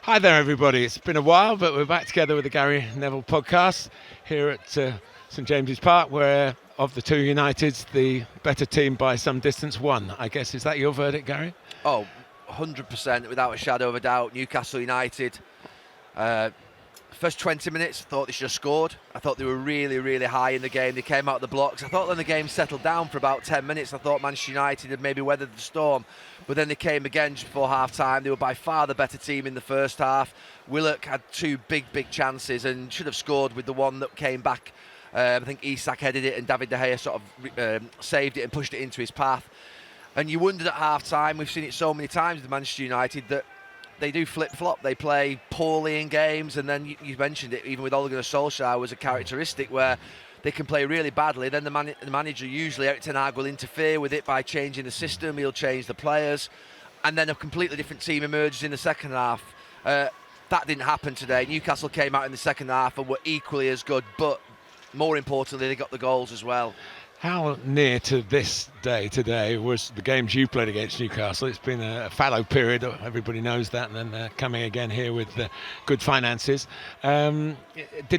Hi there, everybody. It's been a while, but we're back together with the Gary Neville Podcast here at St James's Park, where of the two Uniteds, the better team by some distance won. I guess, is that your verdict, Gary? Oh, 100%, without a shadow of a doubt. Newcastle United, first 20 minutes, I thought they should have scored. I thought they were really, really high in the game. They came out of the blocks. I thought when the game settled down for about 10 minutes, I thought Manchester United had maybe weathered the storm. But then they came again just before half-time. They were by far the better team in the first half. Willock had two big chances and should have scored with the one that came back. I think Isak headed it and David De Gea sort of saved it and pushed it into his path. And you wondered at half-time, we've seen it so many times with Manchester United, that they do flip-flop. They play poorly in games, and then you mentioned it, even with Ole Gunnar Solskjaer, was a characteristic where they can play really badly. Then the manager, usually Erik ten Hag, will interfere with it by changing the system. He'll change the players, and then a completely different team emerges in the second half. That didn't happen today. Newcastle came out in the second half and were equally as good, but more importantly, they got the goals as well. How near to this day today was the games you played against Newcastle? It's been a fallow period, everybody knows that, and then they're coming again here with good finances. Did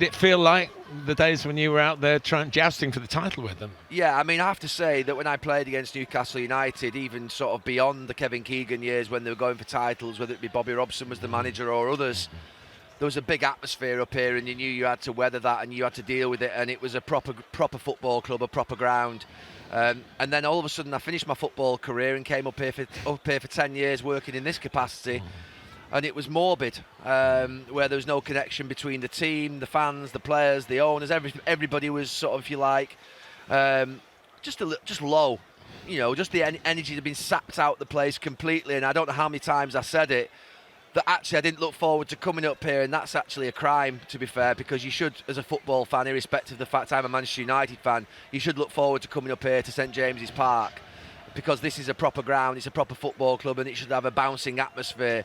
it feel like the days when you were out there jousting for the title with them? Yeah, I mean, I have to say that when I played against Newcastle United, even sort of beyond the Kevin Keegan years when they were going for titles, whether it be Bobby Robson was the manager or others, there was a big atmosphere up here, and you knew you had to weather that and you had to deal with it, and it was a proper football club, a proper ground. And then all of a sudden I finished my football career and came up here for 10 years working in this capacity, and it was morbid, where there was no connection between the team, the fans, the players, the owners. Everybody was sort of, if you like, just low. You know, just the energy had been sapped out the place completely, and I don't know how many times I said it, that actually I didn't look forward to coming up here, and that's actually a crime, to be fair, because you should, as a football fan, irrespective of the fact I'm a Manchester United fan, you should look forward to coming up here to St James's Park, because this is a proper ground, it's a proper football club, and it should have a bouncing atmosphere.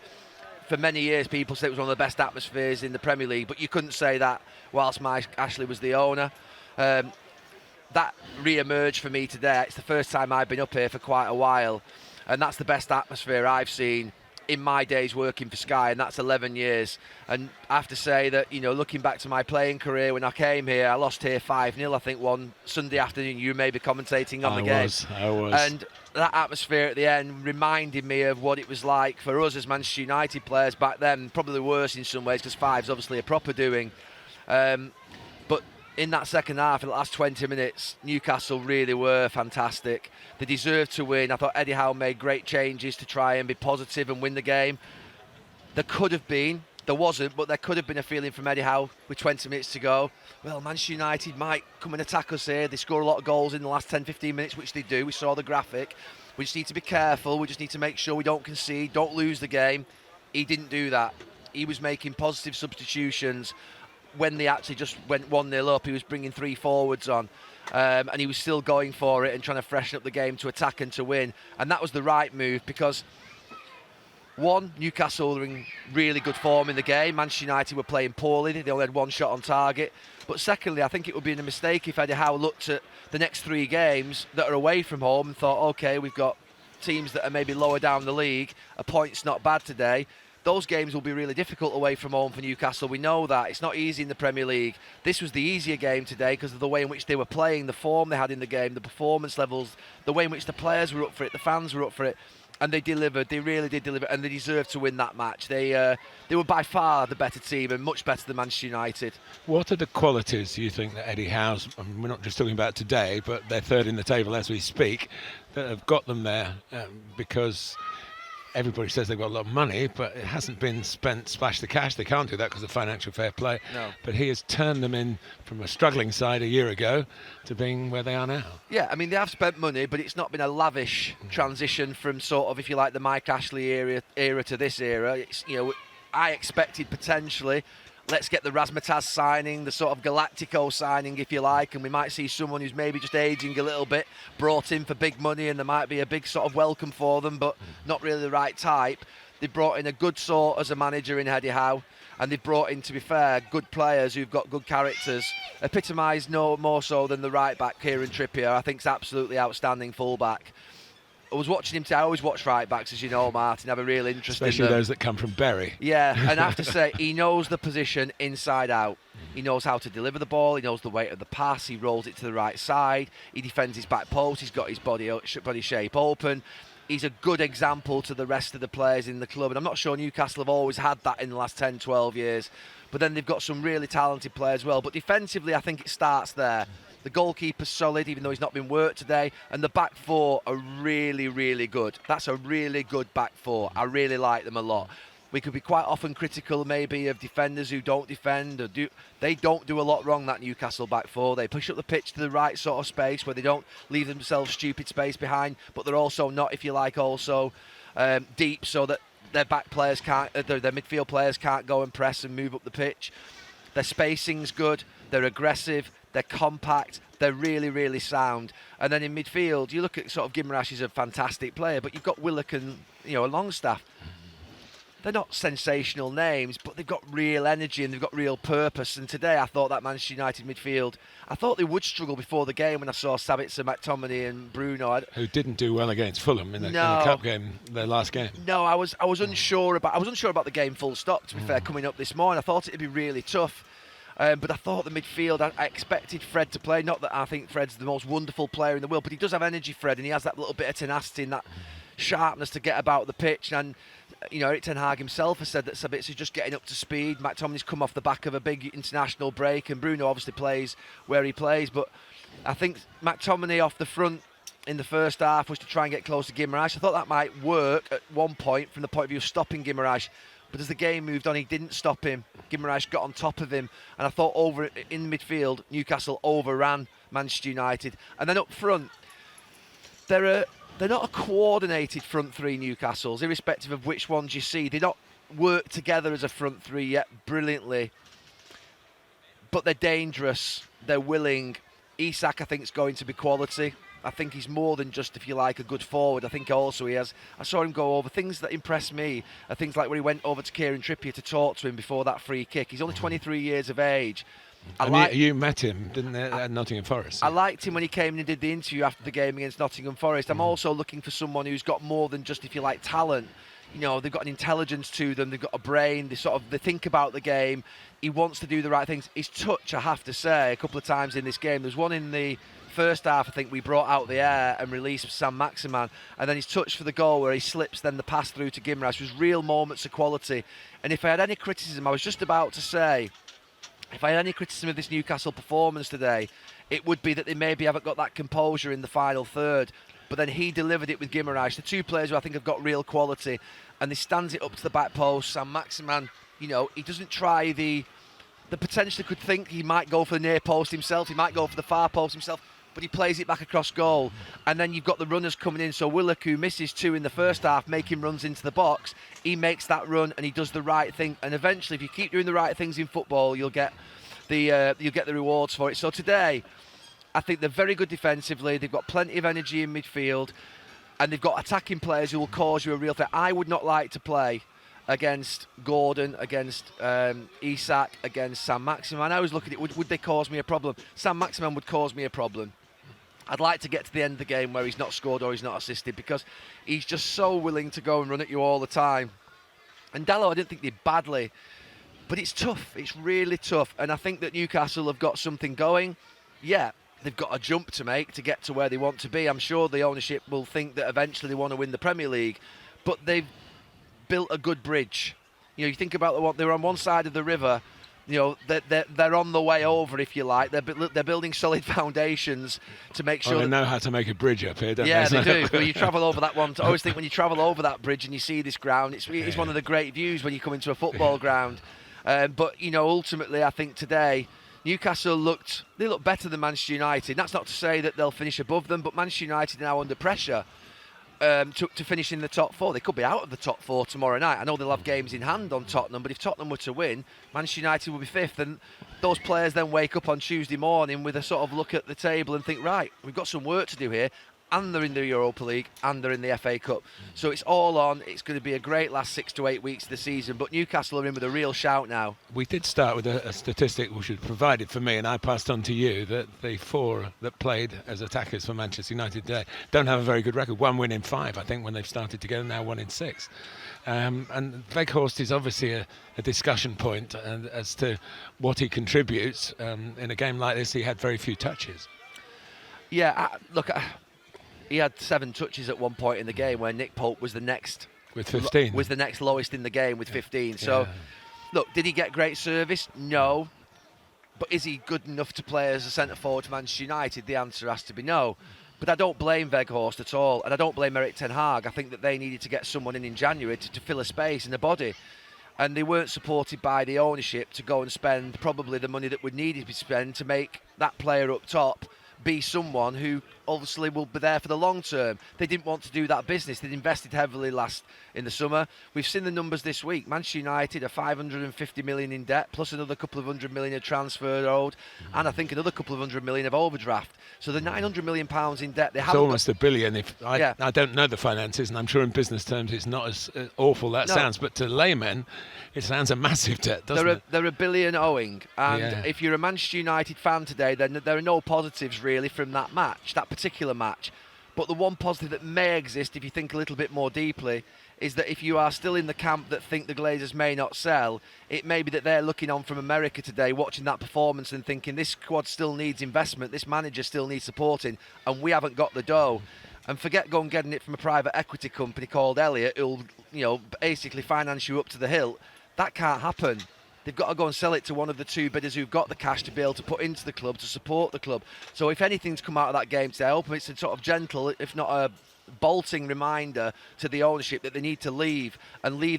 For many years, people said it was one of the best atmospheres in the Premier League, but you couldn't say that whilst Mike Ashley was the owner. That re-emerged for me today. It's the first time I've been up here for quite a while, and that's the best atmosphere I've seen in my days working for Sky, and that's 11 years. And I have to say that, you know, looking back to my playing career, when I came here, I lost here 5-0, I think, one Sunday afternoon. You may be commentating on the game. I was. And that atmosphere at the end reminded me of what it was like for us as Manchester United players back then. Probably worse in some ways, because 5's obviously a proper doing. But in that second half, in the last 20 minutes, Newcastle really were fantastic. They deserved to win. I thought Eddie Howe made great changes to try and be positive and win the game. There could have been, there wasn't, but there could have been a feeling from Eddie Howe with 20 minutes to go. Well, Manchester United might come and attack us here. They score a lot of goals in the last 10-15 minutes, which they do. We saw the graphic. We just need to be careful. We just need to make sure we don't concede, don't lose the game. He didn't do that. He was making positive substitutions. When they actually just went 1-0 up, he was bringing 3 forwards on, and he was still going for it and trying to freshen up the game to attack and to win. And that was the right move, because one, Newcastle were in really good form in the game. Manchester United were playing poorly. They only had one shot on target. But secondly, I think it would be a mistake if Eddie Howe looked at the next 3 games that are away from home and thought, OK, we've got teams that are maybe lower down the league. A point's not bad today. Those games will be really difficult away from home for Newcastle. We know that. It's not easy in the Premier League. This was the easier game today because of the way in which they were playing, the form they had in the game, the performance levels, the way in which the players were up for it, the fans were up for it. And they delivered. They really did deliver, and they deserved to win that match. They were by far the better team and much better than Manchester United. What are the qualities you think that Eddie Howe's, I mean, we're not just talking about today, but they're third in the table as we speak, that have got them there? Because everybody says they've got a lot of money, but it hasn't been spent splash the cash. They can't do that because of financial fair play. No. But he has turned them in from a struggling side a year ago to being where they are now. Yeah, I mean, they have spent money, but it's not been a lavish transition from sort of, if you like, the Mike Ashley era to this era. It's, you know, I expected potentially, let's get the Razmataz signing, the sort of Galactico signing, if you like, and we might see someone who's maybe just aging a little bit, brought in for big money, and there might be a big sort of welcome for them, but not really the right type. They brought in a good sort as a manager in Eddie Howe, and they've brought in, to be fair, good players who've got good characters. Epitomised no more so than the right back, Kieran Trippier. I think is absolutely outstanding full-back. I was watching him today. I always watch right backs, as you know, Martin. I have a real interest Especially in them. those that come from Bury. Yeah, and I have to say, he knows the position inside out. He knows how to deliver the ball. He knows the weight of the pass. He rolls it to the right side. He defends his back post. He's got his body shape open. He's a good example to the rest of the players in the club. And I'm not sure Newcastle have always had that in the last 10, 12 years. But then they've got some really talented players as well. But defensively, I think it starts there. The goalkeeper's solid, even though he's not been worked today. And the back four are really, really good. That's a really good back four. I really like them a lot. We could be quite often critical maybe of defenders who don't defend. They don't do a lot wrong, that Newcastle back four. They push up the pitch to the right sort of space where they don't leave themselves stupid space behind. But they're also not, if you like, also deep so that their back players can't, their midfield players can't go and press and move up the pitch. Their spacing's good. They're aggressive. They're compact. They're really, really sound. And then in midfield, you look at sort of Guimaraes is a fantastic player, but you've got Willock and Longstaff. They're not sensational names, but they've got real energy and they've got real purpose. And today I thought that Manchester United midfield, I thought they would struggle before the game when I saw Sabitzer, McTominay and Bruno. Who didn't do well against Fulham in the cup game, their last game. No, I was unsure about the game full stop, to be fair, coming up this morning. I thought it'd be really tough. But I thought the midfield, I expected Fred to play. Not that I think Fred's the most wonderful player in the world, but he does have energy, Fred, and he has that little bit of tenacity and that sharpness to get about the pitch. And Erik Ten Hag himself has said that Sabitzer is just getting up to speed. McTominay's come off the back of a big international break, and Bruno obviously plays where he plays. But I think McTominay off the front in the first half was to try and get close to Guimaraes. I thought that might work at one point from the point of view of stopping Guimaraes. But as the game moved on, he didn't stop him. Guimaraes got on top of him. And I thought over in midfield, Newcastle overran Manchester United. And then up front, they're not a coordinated front three, Newcastle's, irrespective of which ones you see. They don't work together as a front three yet brilliantly. But they're dangerous. They're willing. Isak, I think, is going to be quality. I think he's more than just, if you like, a good forward. I think also he has. I saw him go over. Things that impress me are things like when he went over to Kieran Trippier to talk to him before that free kick. He's only 23 years of age. You met him, didn't you, at Nottingham Forest? I liked him when he came and did the interview after the game against Nottingham Forest. I'm also looking for someone who's got more than just, if you like, talent. They've got an intelligence to them. They've got a brain. They think about the game. He wants to do the right things. His touch, I have to say, a couple of times in this game. There's one in the first half, I think we brought out the air and released Sam Maximan, and then his touch for the goal where he slips, then the pass through to Guimaraes was real moments of quality. And if I had any criticism, I was just about to say, if I had any criticism of this Newcastle performance today, it would be that they maybe haven't got that composure in the final third. But then he delivered it with Guimaraes, the two players who I think have got real quality, and he stands it up to the back post. Sam Maximan, he doesn't try the potentially could think he might go for the near post himself, he might go for the far post himself, but he plays it back across goal. And then you've got the runners coming in. So Willock, who misses two in the first half, making runs into the box, he makes that run and he does the right thing. And eventually, if you keep doing the right things in football, you'll get the rewards for it. So today, I think they're very good defensively. They've got plenty of energy in midfield, and they've got attacking players who will cause you a real threat. I would not like to play against Gordon, against Isak, against Sam Maximan. I was looking at it, would they cause me a problem? Sam Maximan would cause me a problem. I'd like to get to the end of the game where he's not scored or he's not assisted, because he's just so willing to go and run at you all the time. And Dalot, I didn't think did badly, but it's tough. It's really tough. And I think that Newcastle have got something going. Yeah, they've got a jump to make to get to where they want to be. I'm sure the ownership will think that eventually they want to win the Premier League, but they've built a good bridge. You think about they're on one side of the river. They're on the way over, if you like. They're building solid foundations to make sure. They know how to make a bridge up here, don't they? Yeah, they do. Well, you travel over that one. I always think when you travel over that bridge and you see this ground, it's one of the great views when you come into a football ground. But ultimately, I think today Newcastle looked better than Manchester United. That's not to say that they'll finish above them, but Manchester United are now under pressure to finish in the top four. They could be out of the top four tomorrow night. I know they'll have games in hand on Tottenham, but if Tottenham were to win, Manchester United will be fifth, and those players then wake up on Tuesday morning with a sort of look at the table and think, right, we've got some work to do here. and they're in the Europa League, and they're in the FA Cup. So it's all on. It's going to be a great last 6 to 8 weeks of the season. But Newcastle are in with a real shout now. We did start with a statistic which was provided for me, and I passed on to you, that the 4 that played as attackers for Manchester United today don't have a very good record. 1 win in 5, I think, when they've started together, now 1 in 6. And Weghorst is obviously a discussion point as to what he contributes. In a game like this, he had very few touches. Yeah, he had 7 touches at one point in the game, where Nick Pope was the next with 15. Was the next lowest in the game with 15. So, look, did he get great service? No. But is he good enough to play as a centre forward for Manchester United? The answer has to be no. But I don't blame Weghorst at all, and I don't blame Erik ten Hag. I think that they needed to get someone in January to fill a space in the body. And they weren't supported by the ownership to go and spend probably the money that would need to be spent to make that player up top be someone who obviously will be there for the long term. They didn't want to do that business. They'd invested heavily last in the summer. We've seen the numbers this week. Manchester United are 550 million in debt, plus another couple of £100 million of transfer owed, and I think another couple of £100 million of overdraft. So the £900 million in debt. It's almost £1 billion. I don't know the finances, and I'm sure in business terms it's not as awful that sounds, but to laymen, it sounds a massive debt, doesn't it? They're $1 billion owing, and if you're a Manchester United fan today, then there are no positives really from that match, that particular match. But the one positive that may exist, if you think a little bit more deeply, is that if you are still in the camp that think the Glazers may not sell, it may be that they're looking on from America today, watching that performance and thinking this squad still needs investment, this manager still needs supporting, and we haven't got the dough. And forget going getting it from a private equity company called Elliott, who'll basically finance you up to the hilt. That can't happen. They've got to go and sell it to one of the 2 bidders who've got the cash to be able to put into the club, to support the club. So if anything's come out of that game today, I hope it's a sort of gentle, if not a bolting reminder to the ownership that they need to leave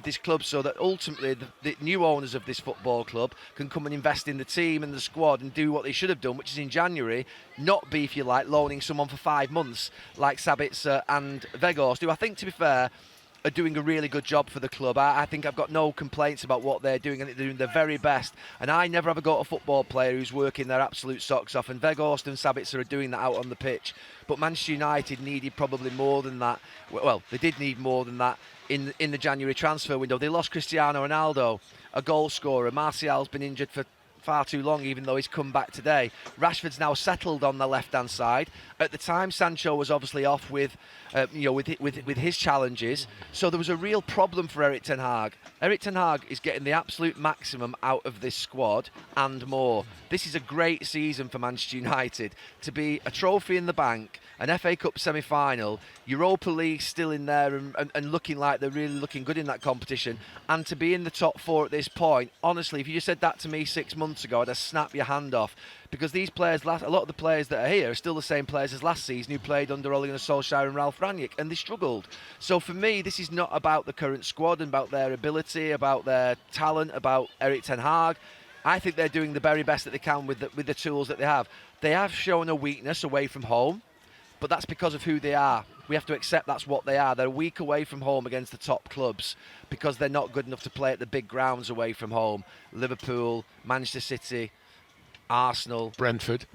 this club, so that ultimately the new owners of this football club can come and invest in the team and the squad and do what they should have done, which is in January not be, if you like, loaning someone for 5 months like Sabitzer and Weghorst, who I think, to be fair, are doing a really good job for the club. I think I've got no complaints about what they're doing. I think they're doing their very best. And I never ever got a football player who's working their absolute socks off. And Weghorst and Sabitzer are doing that out on the pitch. But Manchester United needed probably more than that. Well, they did need more than that in the January transfer window. They lost Cristiano Ronaldo, a goal scorer. Martial's been injured for far too long, even though he's come back today. Rashford's now settled on the left-hand side. At the time, Sancho was obviously off with his challenges. So there was a real problem for Erik ten Hag. Erik ten Hag is getting the absolute maximum out of this squad and more. This is a great season for Manchester United. To be a trophy in the bank, an FA Cup semi-final, Europa League still in there and looking like they're really looking good in that competition, and to be in the top 4 at this point, honestly, if you said that to me 6 months ago, I'd have snapped your hand off. Because these players, a lot of the players that are here are still the same players as last season who played under Ole Gunnar Solskjaer and Ralph Rangnick, and they struggled. So for me, this is not about the current squad and about their ability, about their talent, about Erik ten Hag. I think they're doing the very best that they can with the tools that they have. They have shown a weakness away from home, but that's because of who they are. We have to accept that's what they are. They're weak away from home against the top clubs because they're not good enough to play at the big grounds away from home. Liverpool, Manchester City, Arsenal, Brentford.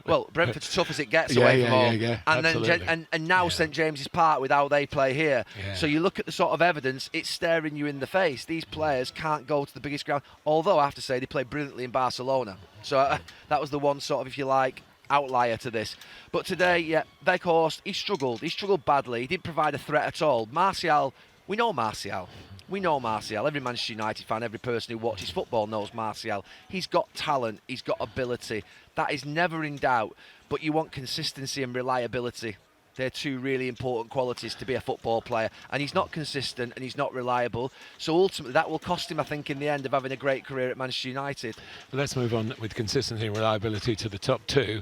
Well, Brentford's tough as it gets away from home. Yeah, and absolutely. then and now St James's Park with how they play here. Yeah. So you look at the sort of evidence, it's staring you in the face. These players can't go to the biggest ground. Although I have to say they played brilliantly in Barcelona. So that was the one sort of, if you like, outlier to this. But today, Weghorst, he struggled badly. He didn't provide a threat at all. Martial, we know Martial. Every Manchester United fan, every person who watches football knows Martial. He's got talent, he's got ability. That is never in doubt. But you want consistency and reliability. They're 2 really important qualities to be a football player. And he's not consistent and he's not reliable. So ultimately that will cost him, I think, in the end of having a great career at Manchester United. Let's move on with consistency and reliability to the top 2.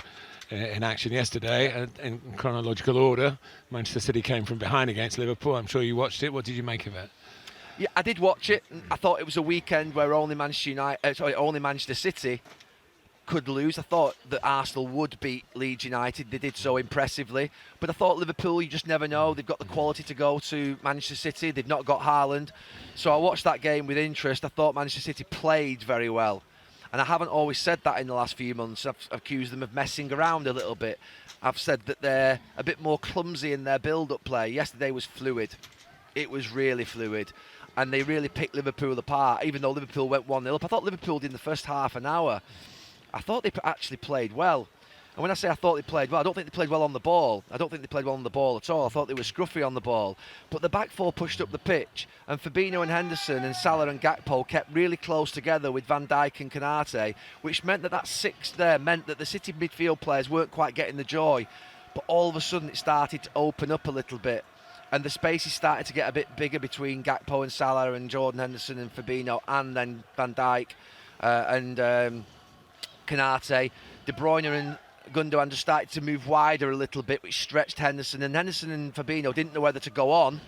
In action yesterday, in chronological order. Manchester City came from behind against Liverpool. I'm sure you watched it. What did you make of it? Yeah, I did watch it. I thought it was a weekend where only Manchester City could lose. I thought that Arsenal would beat Leeds United. They did so impressively. But I thought Liverpool, you just never know. They've got the quality to go to Manchester City. They've not got Haaland. So I watched that game with interest. I thought Manchester City played very well. And I haven't always said that in the last few months. I've accused them of messing around a little bit. I've said that they're a bit more clumsy in their build-up play. Yesterday was fluid. It was really fluid. And they really picked Liverpool apart, even though Liverpool went 1-0 up. I thought Liverpool did in the first half an hour. I thought they actually played well. And when I say I thought they played well, I don't think they played well on the ball. I don't think they played well on the ball at all. I thought they were scruffy on the ball. But the back four pushed up the pitch, and Fabinho and Henderson and Salah and Gakpo kept really close together with Van Dijk and Konate, which meant that six there meant that the City midfield players weren't quite getting the joy. But all of a sudden it started to open up a little bit, and the spaces started to get a bit bigger between Gakpo and Salah and Jordan Henderson and Fabinho, and then Van Dijk and Konate. De Bruyne and Gundogan just started to move wider a little bit, which stretched Henderson. And Henderson and Fabinho didn't know whether to go on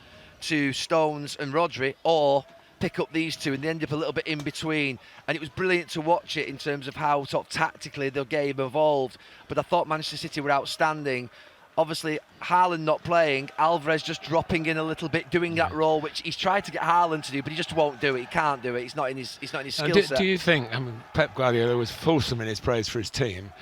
to Stones and Rodri or pick up these two, and they ended up a little bit in between. And it was brilliant to watch it in terms of how sort of tactically the game evolved. But I thought Manchester City were outstanding. Obviously, Haaland not playing, Alvarez just dropping in a little bit, doing that role, which he's tried to get Haaland to do, but he just won't do it. He can't do it. It's not in his skill set. Do you think, Pep Guardiola was fulsome in his praise for his team.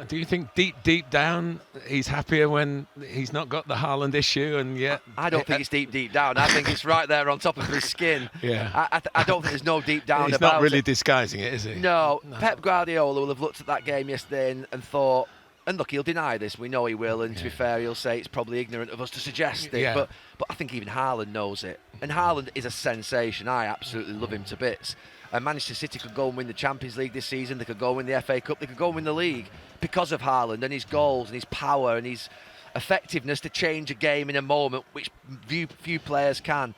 Do you think deep down he's happier when he's not got the Haaland issue? And yet, I don't think it's deep down. I think it's right there on top of his skin. Yeah. I don't think there's no deep down he's about it. He's not really disguising it, is he? No. Pep Guardiola will have looked at that game yesterday and thought, and look, he'll deny this. We know he will. And to be fair, he'll say it's probably ignorant of us to suggest it. Yeah. But I think even Haaland knows it. And Haaland is a sensation. I absolutely love him to bits. And Manchester City could go and win the Champions League this season. They could go and win the FA Cup. They could go and win the league because of Haaland and his goals and his power and his effectiveness to change a game in a moment, which few players can.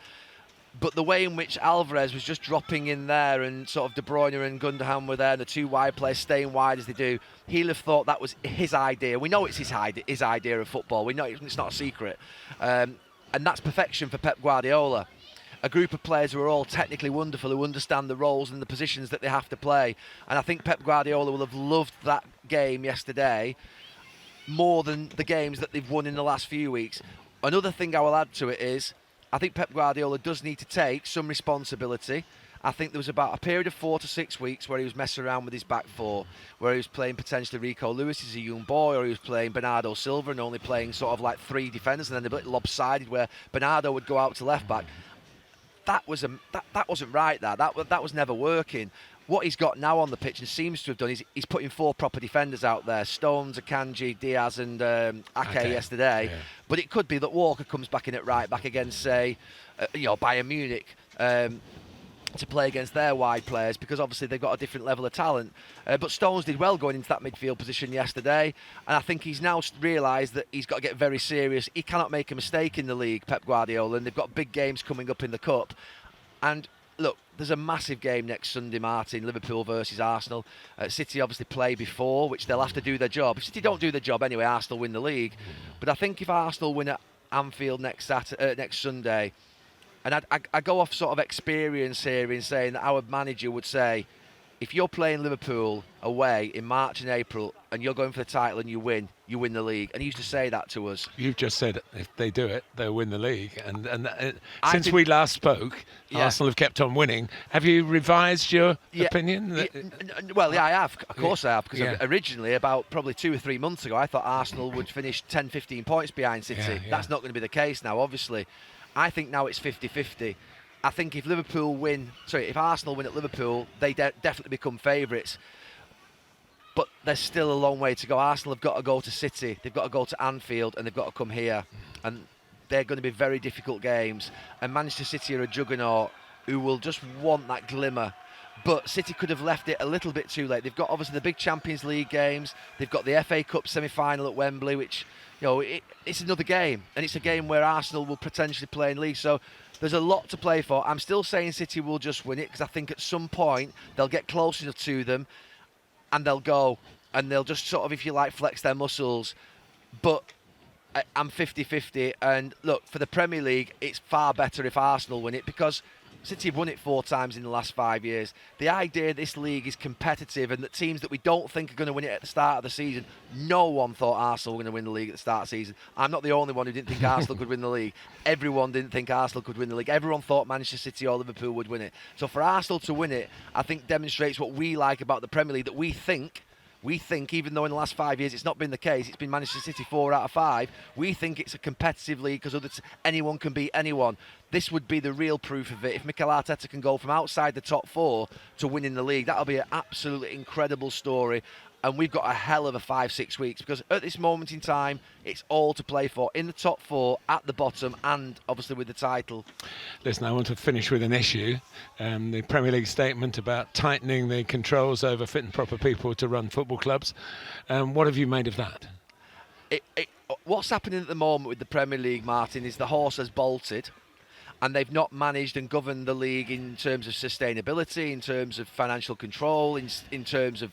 But the way in which Alvarez was just dropping in there, and sort of De Bruyne and Gundogan were there, and the two wide players staying wide as they do, he'll have thought that was his idea. We know it's his idea of football. We know it's not a secret. And that's perfection for Pep Guardiola. A group of players who are all technically wonderful, who understand the roles and the positions that they have to play. And I think Pep Guardiola will have loved that game yesterday more than the games that they've won in the last few weeks. Another thing I will add to it is, I think Pep Guardiola does need to take some responsibility. I think there was about a period of 4 to 6 weeks where he was messing around with his back four, where he was playing potentially Rico Lewis as a young boy, or he was playing Bernardo Silva and only playing sort of like three defenders, and then a bit lopsided where Bernardo would go out to left back. That wasn't right. That was never working. What he's got now on the pitch and seems to have done is he's putting 4 proper defenders out there: Stones, Akanji, Diaz, and Ake yesterday. Yeah. But it could be that Walker comes back in at right back against, say, Bayern Munich. To play against their wide players, because obviously they've got a different level of talent. But Stones did well going into that midfield position yesterday, and I think he's now realised that he's got to get very serious. He cannot make a mistake in the league, Pep Guardiola, and they've got big games coming up in the Cup. And look, there's a massive game next Sunday, Martin, Liverpool versus Arsenal. City obviously play before, which they'll have to do their job. If City don't do their job anyway, Arsenal win the league. But I think if Arsenal win at Anfield next Sunday, and I go off sort of experience here in saying that our manager would say, if you're playing Liverpool away in March and April and you're going for the title and you win the league. And he used to say that to us. You've just said if they do it, they'll win the league. And since we last spoke, Arsenal have kept on winning. Have you revised your opinion? Well, I have. Of course I have. Because originally, about probably 2 or 3 months ago, I thought Arsenal would finish 10, 15 points behind City. That's not going to be the case now, obviously. I think now it's 50-50. I think if Arsenal win at Liverpool, they definitely become favourites. But there's still a long way to go. Arsenal have got to go to City, they've got to go to Anfield, and they've got to come here. And they're going to be very difficult games. And Manchester City are a juggernaut who will just want that glimmer. But City could have left it a little bit too late. They've got obviously the big Champions League games. They've got the FA Cup semi-final at Wembley, which, it's another game. And it's a game where Arsenal will potentially play in league. So there's a lot to play for. I'm still saying City will just win it, because I think at some point they'll get close enough to them and they'll go and they'll just sort of, if you like, flex their muscles. But I'm 50-50. And look, for the Premier League, it's far better if Arsenal win it, because City have won it 4 times in the last 5 years. The idea this league is competitive and that teams that we don't think are going to win it at the start of the season, no one thought Arsenal were going to win the league at the start of the season. I'm not the only one who didn't think Arsenal could win the league. Everyone didn't think Arsenal could win the league. Everyone thought Manchester City or Liverpool would win it. So for Arsenal to win it, I think demonstrates what we like about the Premier League, that we think, even though in the last 5 years it's not been the case, it's been Manchester City 4 out of 5, we think it's a competitive league because anyone can beat anyone. This would be the real proof of it. If Mikel Arteta can go from outside the top 4 to winning the league, that'll be an absolutely incredible story. And we've got a hell of a 5-6 weeks, because at this moment in time, it's all to play for in the top 4, at the bottom, and obviously with the title. Listen, I want to finish with an issue. The Premier League statement about tightening the controls over fit and proper people to run football clubs. What have you made of that? What's happening at the moment with the Premier League, Martin, is the horse has bolted. And they've not managed and governed the league in terms of sustainability, in terms of financial control, in terms of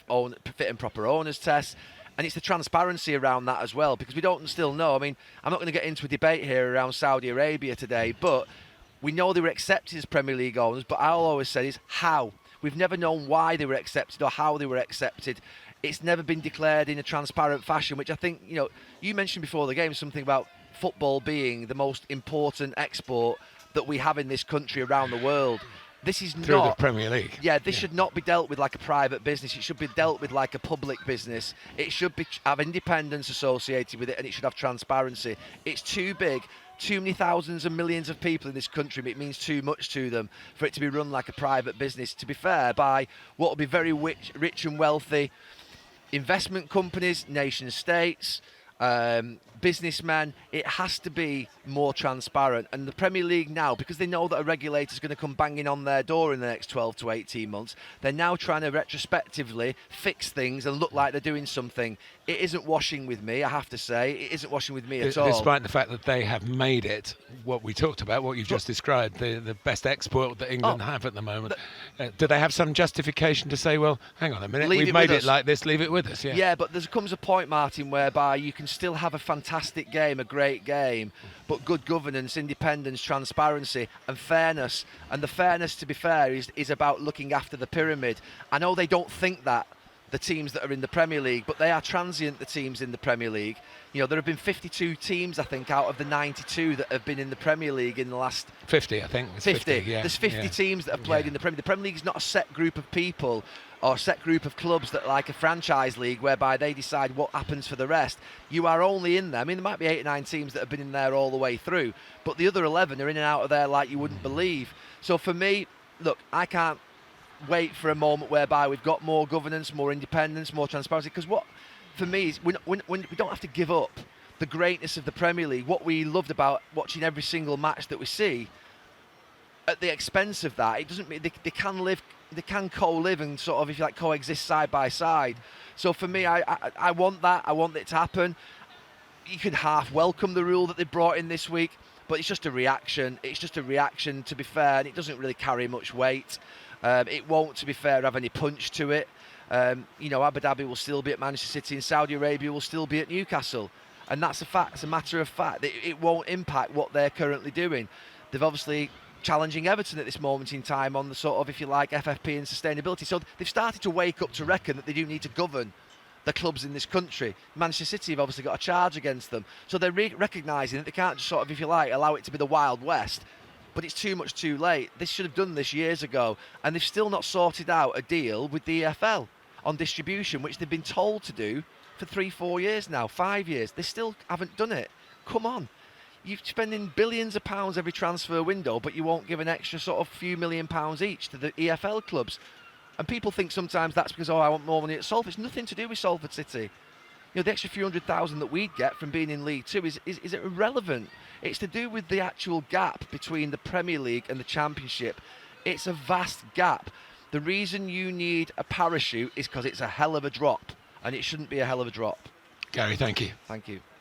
fit and proper owners tests. And it's the transparency around that as well, because we don't still know. I mean, I'm not going to get into a debate here around Saudi Arabia today, but we know they were accepted as Premier League owners, but I'll always say is how. We've never known why they were accepted or how they were accepted. It's never been declared in a transparent fashion, which I think, you mentioned before the game something about football being the most important export that we have in this country around the world. This is through not the Premier League. Yeah, this should not be dealt with like a private business. It should be dealt with like a public business. It should have independence associated with it, and it should have transparency. It's too big. Too many thousands and millions of people in this country, it means too much to them for it to be run like a private business, to be fair, by what will be very rich and wealthy investment companies, nation states, businessmen. It has to be more transparent. And the Premier League now, because they know that a regulator's going to come banging on their door in the next 12 to 18 months, they're now trying to retrospectively fix things and look like they're doing something. It isn't washing with me, I have to say. It isn't washing with me at all. Despite the fact that they have made it, what we talked about, what you've just described, the best export that England have at the moment. Do they have some justification to say, well, hang on a minute, we've made it like this, leave it with us? Yeah, but there comes a point, Martin, whereby you can still have a fantastic game, a great game, but good governance, independence, transparency and fairness. And the fairness, to be fair, is about looking after the pyramid. I know they don't think that, the teams that are in the Premier League, but they are transient, the teams in the Premier League. There have been 52 teams, I think, out of the 92 that have been in the Premier League in the last... 50, I think. It's 50. Yeah. There's 50 teams that have played in the Premier League. The Premier League is not a set group of people or a set group of clubs that like a franchise league whereby they decide what happens for the rest. You are only in there. I mean, there might be 8 or 9 teams that have been in there all the way through, but the other 11 are in and out of there like you wouldn't believe. So for me, look, I can't wait for a moment whereby we've got more governance, more independence, more transparency, because what for me is we don't have to give up the greatness of the Premier League, what we loved about watching every single match that we see, at the expense of that. It doesn't mean they can co-live and sort of, if you like, coexist side by side. So for me, I want that. I want it to happen. You can half welcome the rule that they brought in this week, but it's just a reaction. It's just a reaction, to be fair, and it doesn't really carry much weight. It won't, to be fair, have any punch to it. Abu Dhabi will still be at Manchester City and Saudi Arabia will still be at Newcastle. And that's a fact. It's a matter of fact. It won't impact what they're currently doing. They've obviously challenging Everton at this moment in time on the sort of, if you like, FFP and sustainability. So they've started to wake up to reckon that they do need to govern the clubs in this country. Manchester City have obviously got a charge against them. So they're recognising that they can't just sort of, if you like, allow it to be the Wild West. But it's too much too late. They should have done this years ago, and they've still not sorted out a deal with the EFL on distribution, which they've been told to do for 3-4 years now, 5 years. They still haven't done it. Come on. You're spending billions of pounds every transfer window, but you won't give an extra sort of few £1 million each to the EFL clubs. And people think sometimes that's because, I want more money at Salford. It's nothing to do with Salford City. The extra few 100,000 that we'd get from being in League Two is irrelevant. It's to do with the actual gap between the Premier League and the Championship. It's a vast gap. The reason you need a parachute is because it's a hell of a drop, and it shouldn't be a hell of a drop. Gary, thank you. Thank you.